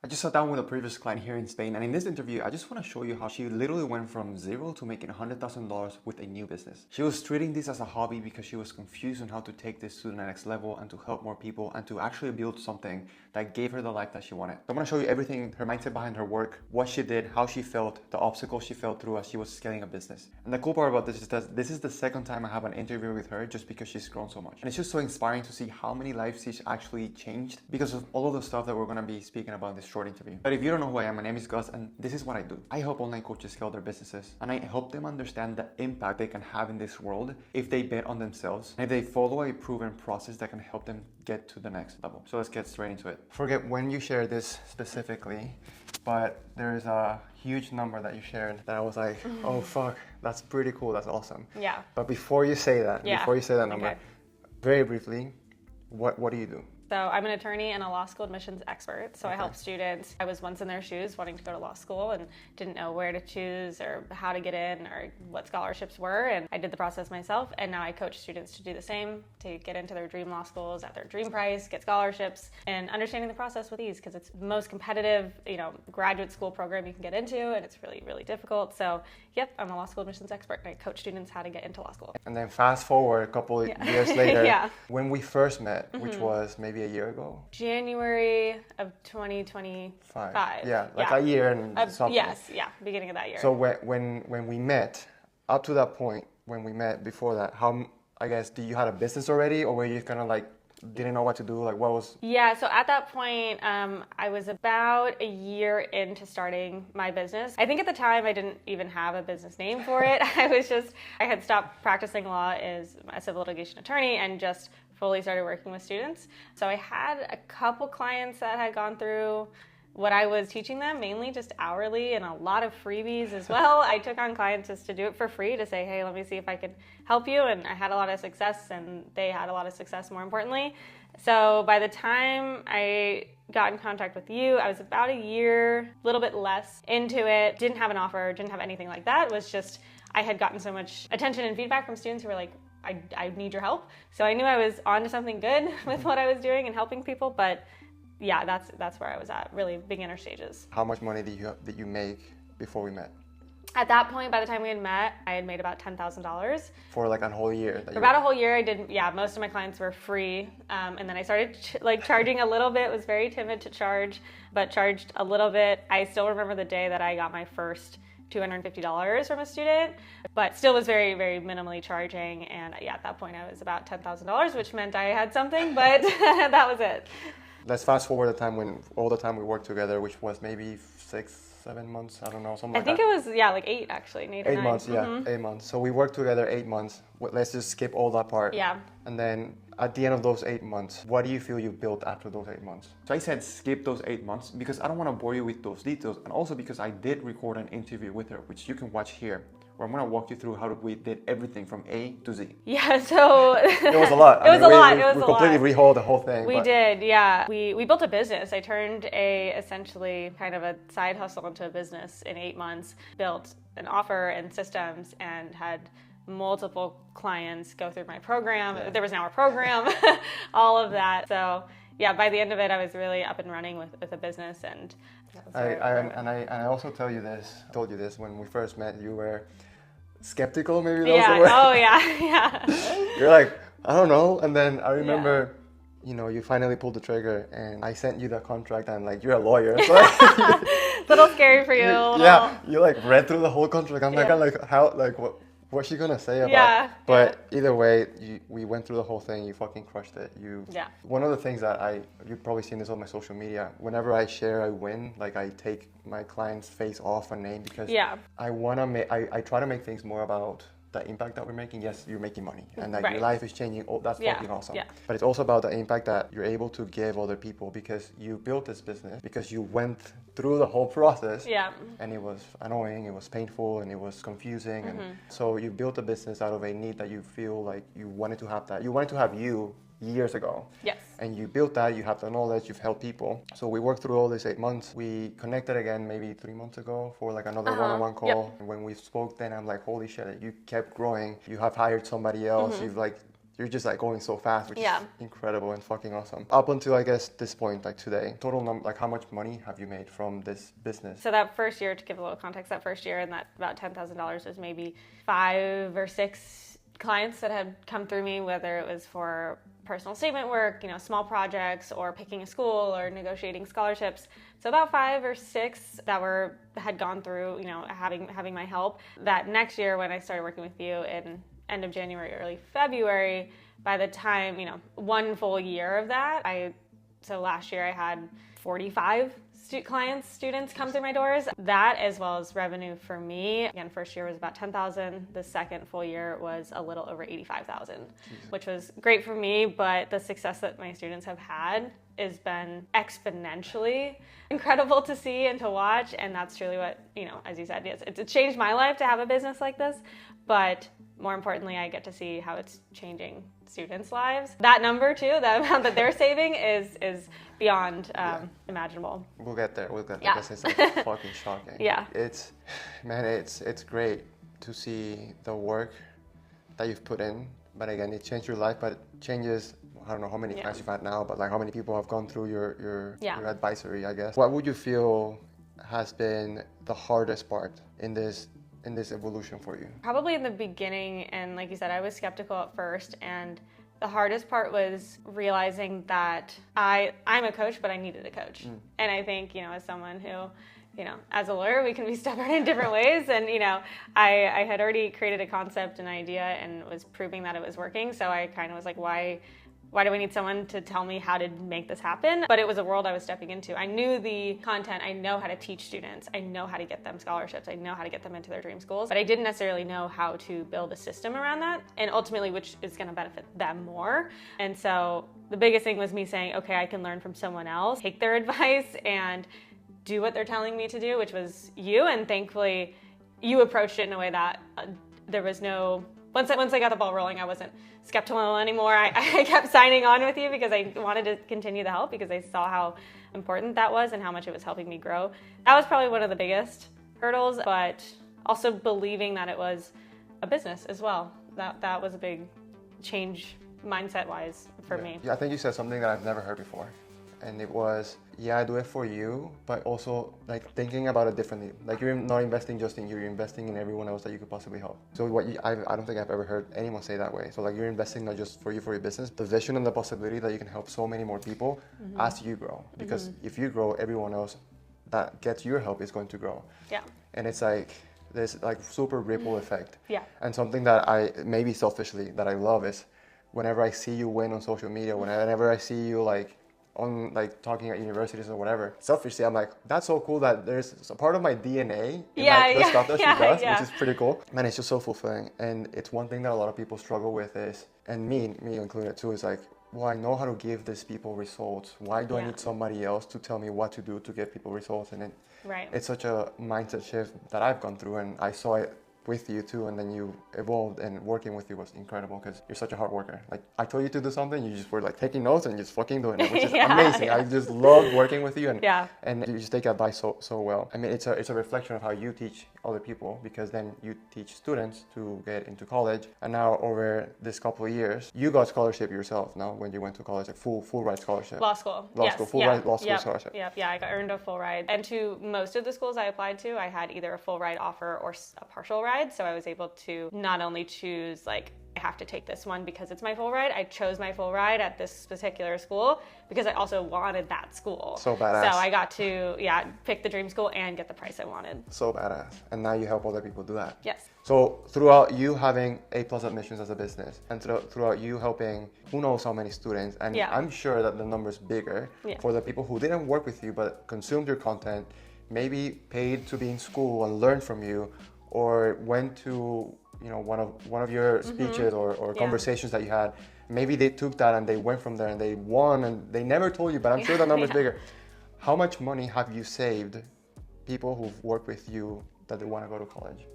I just sat down with a previous client here in Spain, and in this interview, I just want to show you how she literally went from zero to making $100,000 with a new business. She was treating this as a hobby because she was confused on how to take this to the next level and to help more people and to actually build something that gave her the life that she wanted. So I'm going to show you everything, her mindset behind her work, what she did, how she felt, the obstacles she felt through as she was scaling a business. And the cool part about this is that this is the second time I have an interview with her just because she's grown so much. And it's just so inspiring to see how many lives she's actually changed because of all of the stuff that we're going to be speaking about in this short interview. But if you don't know who I am, my name is Gus, and this is what I do. I help online coaches scale their businesses, and I help them understand the impact they can have in this world if they bet on themselves and if they follow a proven process that can help them get to the next level. So let's get straight into it. Forget when you share this specifically, but there's a huge number that you shared that I was like, oh fuck, that's pretty cool, that's awesome. Yeah. But before you say that, number, Okay. very briefly, what do you do? So I'm an attorney and a law school admissions expert. So I help students. I was once in their shoes wanting to go to law school and didn't know where to choose or how to get in or what scholarships were. And I did the process myself. And now I coach students to do the same, to get into their dream law schools at their dream price, get scholarships, and understanding the process with ease because it's the most competitive, graduate school program you can get into, and it's really, really difficult. So yep, I'm a law school admissions expert and I coach students how to get into law school. And then fast forward a couple of years later, Yeah. when we first met, which was maybe a year ago? January of 2025. Yeah, a year and something. Yes, beginning of that year. So when we met, up to that point, when we met before that, did you had a business already, or were you kind of like didn't know what to do? Like what was? Yeah, so at that point, I was about a year into starting my business. I think at the time I didn't even have a business name for it. I had stopped practicing law as a civil litigation attorney and just fully started working with students. So I had a couple clients that had gone through what I was teaching them, mainly just hourly and a lot of freebies as well. I took on clients just to do it for free, to say, hey, let me see if I can help you. And I had a lot of success and they had a lot of success, more importantly. So by the time I got in contact with you, I was about a year, a little bit less into it, didn't have an offer, didn't have anything like that. It was just, I had gotten so much attention and feedback from students who were like, I need your help. So I knew I was onto something good with what I was doing and helping people, but yeah, that's where I was at, really beginner stages. How much money did you make before we met? At that point, by the time we had met, I had made about $10,000. For like a whole year? For about a whole year, I did, most of my clients were free. And then I started charging a little bit, was very timid to charge, but charged a little bit. I still remember the day that I got my first $250 from a student, but still was very, very minimally charging. And yeah, at that point I was about $10,000, which meant I had something, but that was it. Let's fast forward all the time we worked together, which was maybe 6-7 months. I don't know, something like that. I think it was, like 8 actually, 8 or 9. 8 months, yeah, 8 months. So we worked together 8 months. Let's just skip all that part. Yeah. And then at the end of those 8 months, what do you feel you built after those 8 months? So I said skip those 8 months because I don't want to bore you with those details, and also because I did record an interview with her, which you can watch here, where I'm going to walk you through how we did everything from A to Z. Yeah, so it was a lot. It was a lot. We completely rehauled the whole thing. We did, yeah. We built a business. I turned essentially kind of a side hustle into a business in 8 months, built an offer and systems, and had multiple clients go through my program. Yeah. There was now a program, all of that. So yeah, by the end of it, I was really up and running with a business. And I also told you this when we first met. You were skeptical, maybe. Yeah. Oh yeah. You're like, I don't know. And then I remember, you finally pulled the trigger, and I sent you the contract, and like you're a lawyer, so little scary for you. Yeah, you like read through the whole contract. I'm like how, like what's she gonna say about? Yeah. But either way, we went through the whole thing. You fucking crushed it. Yeah. One of the things that you've probably seen this on my social media. Whenever I share a win, like I take my client's face off a name because I try to make things more about the impact that we're making. Yes, you're making money and that your life is changing. Oh, that's fucking awesome. Yeah. But it's also about the impact that you're able to give other people because you built this business, because you went through the whole process. Yeah. And it was annoying, it was painful, and it was confusing. And so you built a business out of a need that you feel like you wanted to have that. You wanted to have you years ago. Yes. And you built that, you have the knowledge, you've helped people. So we worked through all these 8 months. We connected again maybe 3 months ago for like another one-on-one call. Yep. And when we spoke then, I'm like, holy shit, you kept growing. You have hired somebody else. You've like you're just like going so fast, which Yeah. is incredible and fucking awesome. Up until I guess this point, like today, total number, like how much money have you made from this business? So that first year, to give a little context, that first year and that about $10,000 was maybe 5 or 6 clients that had come through me, whether it was for personal statement work, you know, small projects, or picking a school or negotiating scholarships. So about 5 or 6 that had gone through, you know, having my help. That next year when I started working with you in end of January, early February, by the time, you know, 1 full year of that, so last year I had 45 students come through my doors. That, as well as revenue for me, again, first year was about 10,000. The second full year was a little over 85,000, which was great for me. But the success that my students have had has been exponentially incredible to see and to watch. And that's truly what, you know, as you said, it's changed my life to have a business like this. But more importantly, I get to see how it's changing students' lives. That number too, the amount that they're saving is beyond imaginable. We'll get there. Yeah. This is like fucking shocking. Yeah. It's great to see the work that you've put in. But again, it changed your life, but it changes, I don't know how many clients you've had now, but like how many people have gone through your advisory, I guess. What would you feel has been the hardest part in this evolution for you? Probably in the beginning, and like you said, I was skeptical at first, and the hardest part was realizing that I'm a coach, but I needed a coach. And I think, you know, as someone who, you know, as a lawyer, we can be stubborn in different ways, and, you know, I had already created a concept, an idea, and was proving that it was working, so I kind of was like, why do we need someone to tell me how to make this happen? But it was a world I was stepping into. I knew the content. I know how to teach students. I know how to get them scholarships. I know how to get them into their dream schools. But I didn't necessarily know how to build a system around that, and ultimately which is going to benefit them more. And so the biggest thing was me saying, okay, I can learn from someone else, take their advice, and do what they're telling me to do, which was you. And thankfully, you approached it in a way that there was no... Once I got the ball rolling, I wasn't skeptical anymore. I kept signing on with you because I wanted to continue the help, because I saw how important that was and how much it was helping me grow. That was probably one of the biggest hurdles, but also believing that it was a business as well. That was a big change mindset-wise for me. Yeah, I think you said something that I've never heard before. And it was, I do it for you, but also like thinking about it differently. Like you're not investing just in you, you're investing in everyone else that you could possibly help. So I don't think I've ever heard anyone say that way. So like you're investing not just for you, for your business, the vision and the possibility that you can help so many more people as you grow. Because if you grow, everyone else that gets your help is going to grow. Yeah. And it's like, there's like super ripple effect. Yeah. And something that maybe selfishly, that I love is whenever I see you win on social media, whenever I see you like on like talking at universities or whatever, selfishly I'm like, that's so cool that there's a part of my DNA in the stuff that she does, which is pretty cool. Man, it's just so fulfilling. And it's one thing that a lot of people struggle with is, and me included too, is like, well, I know how to give these people results. Why do I need somebody else to tell me what to do to get people results? And it's such a mindset shift that I've gone through, and I saw it with you too, and then you evolved, and working with you was incredible because you're such a hard worker. Like I told you to do something, you just were like taking notes and just fucking doing it, which is amazing. I just love working with you, and you just take advice so well. I mean, it's a reflection of how you teach other people, because then you teach students to get into college, and now over this couple of years, you got scholarship yourself. Now, when you went to college, like full ride scholarship. Law school, scholarship. Yeah, I earned a full ride, and to most of the schools I applied to, I had either a full ride offer or a partial ride. So I was able to not only choose like, I have to take this one because it's my full ride. I chose my full ride at this particular school because I also wanted that school. So badass. So I got to pick the dream school and get the price I wanted. So badass. And now you help other people do that. Yes. So throughout you having A+ admissions as a business, and throughout you helping who knows how many students, and I'm sure that the number's bigger for the people who didn't work with you but consumed your content, maybe paid to be in school and learn from you, or went to one of your speeches or conversations that you had. Maybe they took that and they went from there and they won, and they never told you, but I'm sure the number's bigger. How much money have you saved people who've worked with you that they want to go to college?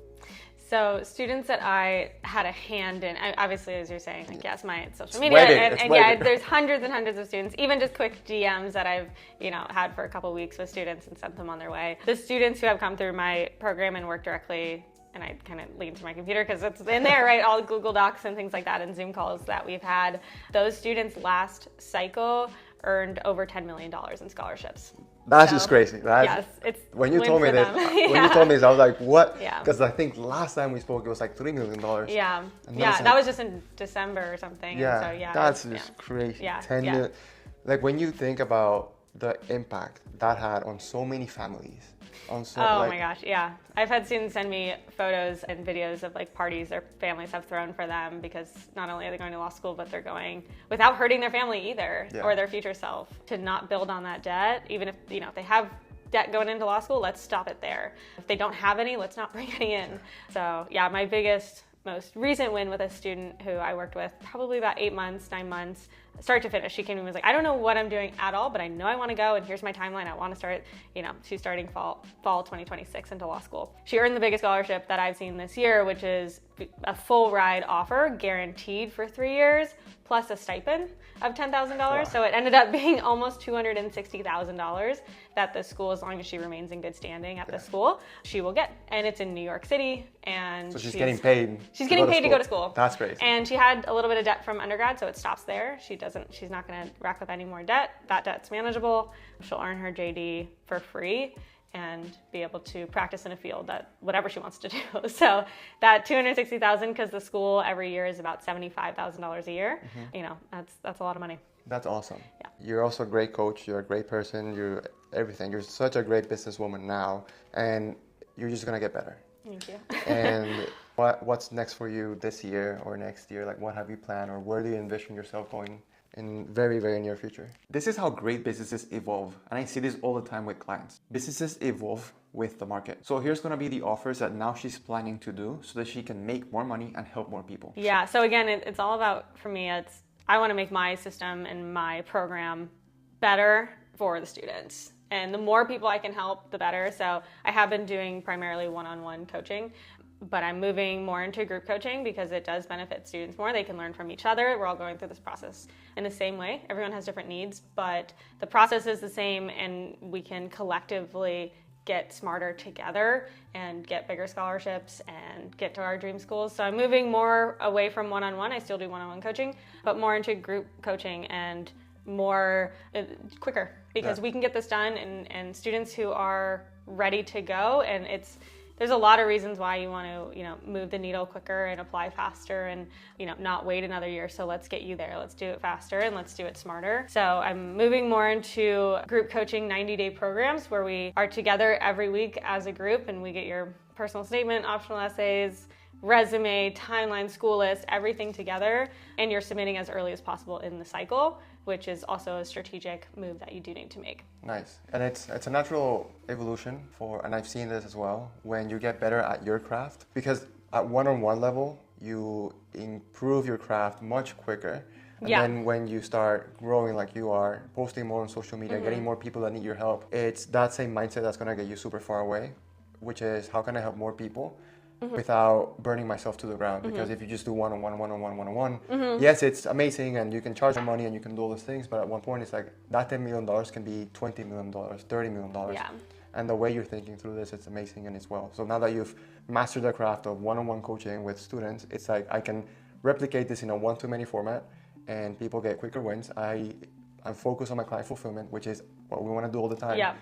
So students that I had a hand in, obviously, as you're saying, like, yes, my social media, and there's hundreds and hundreds of students, even just quick DMs that I've, had for a couple weeks with students and sent them on their way. The students who have come through my program and worked directly and I kind of lean to my computer because it's in there, right? All Google Docs and things like that and Zoom calls that we've had. Those students last cycle earned over $10 million in scholarships. That's just crazy. Yes, it's when you win told me for that. them. When you told me this, I was like, "What?" Yeah. Because I think last time we spoke, it was like $3 million. Yeah, And yeah, like, that was just in December or something. Yeah, so, yeah, that's just crazy. Yeah, 10 yeah. million. Like when you think about the impact that had on so many families, on so Oh my gosh, yeah. I've had students send me photos and videos of like parties their families have thrown for them because not only are they going to law school, but they're going without hurting their family either or their future self. To not build on that debt, even if if they have debt going into law school, let's stop it there. If they don't have any, let's not bring any in. So yeah, my most recent win with a student who I worked with probably about 8 months, 9 months, start to finish. She came to me and was like, I don't know what I'm doing at all, but I know I want to go, and here's my timeline. I want to start, she's starting fall 2026 into law school. She earned the biggest scholarship that I've seen this year, which is a full ride offer guaranteed for 3 years, plus a stipend of $10,000. Wow. So it ended up being almost $260,000 that the school, as long as she remains in good standing at the school, she will get. And it's in New York City, and so she's getting paid. She's getting paid to go to school. That's great. And she had a little bit of debt from undergrad, so it stops there. She's not going to rack up any more debt. That debt's manageable. She'll earn her JD for free and be able to practice in a field that whatever she wants to do. So that $260,000, because the school every year is about $75,000 a year. That's a lot of money. That's awesome. Yeah. You're also a great coach. You're a great person. You're everything. You're such a great businesswoman now, and you're just gonna get better. Thank you. And what's next for you this year or next year? Like, what have you planned, or where do you envision yourself going in very, very near future? This is how great businesses evolve, and I see this all the time with clients. Businesses evolve with the market. So here's gonna be the offers that now she's planning to do so that she can make more money and help more people. Yeah. So again, it's all about, for me, I want to make my system and my program better for the students. And the more people I can help, the better. So I have been doing primarily one-on-one coaching, but I'm moving more into group coaching because it does benefit students more. They can learn from each other. We're all going through this process in the same way. Everyone has different needs, but the process is the same, and we can collectively get smarter together and get bigger scholarships and get to our dream schools. So I'm moving more away from one-on-one. I still do one-on-one coaching, but more into group coaching and more quicker, because we can get this done, and students who are ready to go, and there's a lot of reasons why you want to, move the needle quicker and apply faster and, not wait another year. So let's get you there. Let's do it faster and let's do it smarter. So I'm moving more into group coaching 90-day programs where we are together every week as a group, and we get your personal statement, optional essays, resume, timeline, school list, everything together, and you're submitting as early as possible in the cycle, which is also a strategic move that you do need to make. Nice. And it's a natural evolution and I've seen this as well, when you get better at your craft, because at one-on-one level, you improve your craft much quicker. And then when you start growing like you are, posting more on social media, getting more people that need your help, it's that same mindset that's gonna get you super far away, which is how can I help more people without burning myself to the ground? Because if you just do one-on-one, yes, it's amazing and you can charge more money and you can do all those things, but at one point it's like that $10 million can be $20 million, $30 million. Yeah. And the way you're thinking through this, it's amazing and it's well. So now that you've mastered the craft of one-on-one coaching with students, it's like I can replicate this in a one-to-many format and people get quicker wins. I'm focused on my client fulfillment, which is what we want to do all the time. Yeah.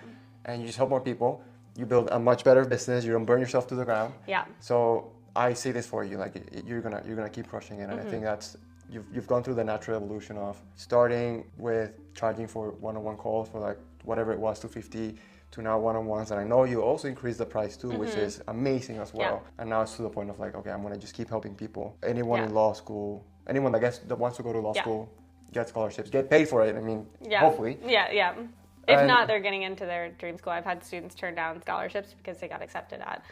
And you just help more people. You build a much better business. You don't burn yourself to the ground. Yeah. So I see this for you. Like you're gonna keep crushing it. And I think that's you've gone through the natural evolution of starting with charging for one-on-one calls for like whatever it was, $250, to now one-on-ones. And I know you also increased the price too, which is amazing as well. Yeah. And now it's to the point of like, okay, I'm gonna just keep helping people. Anyone in law school, anyone that wants to go to law school, get scholarships, get paid for it. I mean, hopefully. Yeah. If not, they're getting into their dream school. I've had students turn down scholarships because they got accepted at,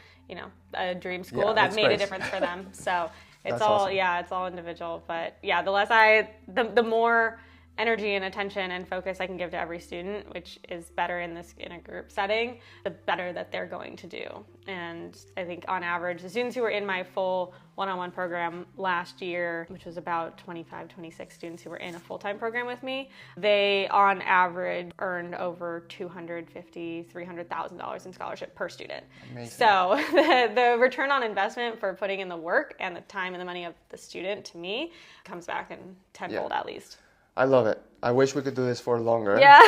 a dream school that made a difference for them. So it's all, awesome. It's all individual. But yeah, the more energy and attention and focus I can give to every student, which is better in a group setting, the better that they're going to do. And I think on average, the students who were in my full one-on-one program last year, which was about 25, 26 students who were in a full-time program with me, they on average earned over $250,000, $300,000 in scholarship per student. Amazing. So the return on investment for putting in the work and the time and the money of the student, to me, comes back in tenfold at least. I love it. I wish we could do this for longer. Yeah.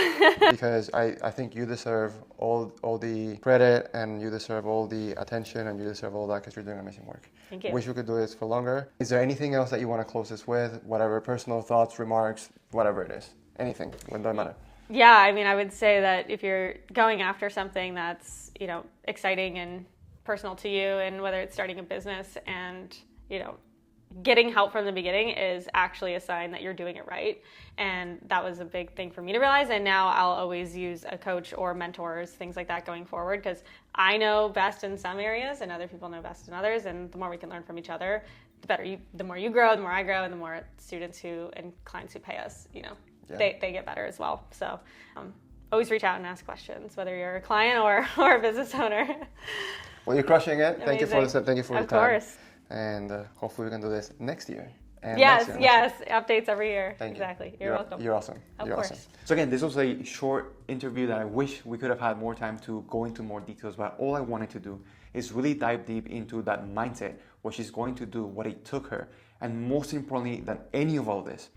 Because I think you deserve all the credit, and you deserve all the attention, and you deserve all that because you're doing amazing work. Thank you. Wish we could do this for longer. Is there anything else that you want to close this with? Whatever, personal thoughts, remarks, whatever it is. Anything. It doesn't matter. Yeah, I mean, I would say that if you're going after something that's, exciting and personal to you, and whether it's starting a business and, getting help from the beginning is actually a sign that you're doing it right. And that was a big thing for me to realize. And now I'll always use a coach or mentors, things like that going forward, because I know best in some areas and other people know best in others. And the more we can learn from each other, the more you grow, the more I grow, and the more students and clients who pay us, they get better as well. So always reach out and ask questions, whether you're a client or a business owner. Well, you're crushing it. Amazing. Thank you for the time. Of course. And hopefully we can do this next year. And yes, next year. Updates every year. Thank exactly. you. You're welcome. You're awesome. Of You're course. awesome. So again, this was a short interview that I wish we could have had more time to go into more details, but all I wanted to do is really dive deep into that mindset, what she's going to do, what it took her, and most importantly than any of all this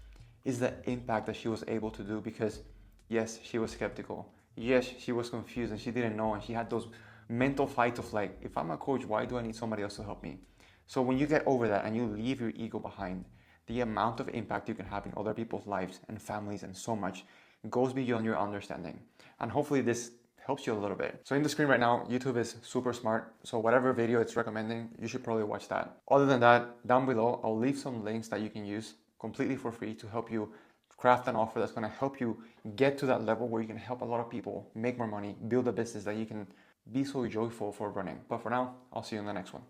is the impact that she was able to do, because yes, she was skeptical. Yes, she was confused and she didn't know, and she had those mental fights of like, if I'm a coach, why do I need somebody else to help me? So when you get over that and you leave your ego behind, the amount of impact you can have in other people's lives and families and so much goes beyond your understanding. And hopefully this helps you a little bit. So in the screen right now, YouTube is super smart. So whatever video it's recommending, you should probably watch that. Other than that, down below, I'll leave some links that you can use completely for free to help you craft an offer that's going to help you get to that level where you can help a lot of people make more money, build a business that you can be so joyful for running. But for now, I'll see you in the next one.